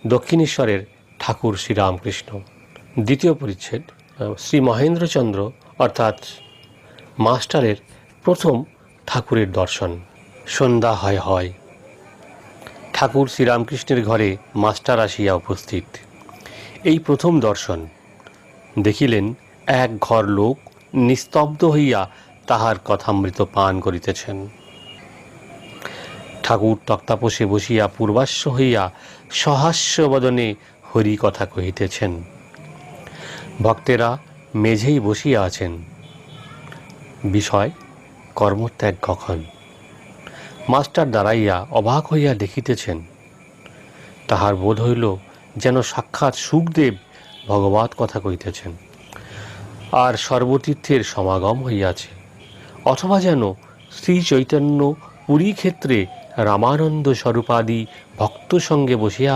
দক্ষিণেশ্বরের ঠাকুর শ্রীরামকৃষ্ণ। দ্বিতীয় পরিচ্ছেদ শ্রী মহেন্দ্রচন্দ্র অর্থাৎ মাস্টারের প্রথম ঠাকুরের দর্শন। সন্ধ্যা হয় ঠাকুর শ্রীরামকৃষ্ণের ঘরে মাস্টার আসিয়া উপস্থিত। এই প্রথম দর্শন। দেখিলেন এক ঘর লোক নিস্তব্ধ হইয়া তাহার কথামৃত পান করিতেছেন। ঠাকুর তক্তাপোষে বসিয়া পূর্বাশ্ব হইয়া সহাস্য বদনে হরি কথা কহিতেছেন। ভক্তেরা মেঝেই বসিয়া আছেন। বিষয় কর্মত্যাগ কখন। মাস্টার দাঁড়াইয়া অবাক হইয়া দেখিতেছেন। তাহার বোধ হইল যেন সাক্ষাৎ সুখদেব ভগবৎ কথা কহিতেছেন, আর সর্বতীর্থের সমাগম হইয়াছে, অথবা যেন শ্রী চৈতন্য পুরী ক্ষেত্রে রামানন্দ স্বরূপাদি ভক্ত সঙ্গে বসিয়া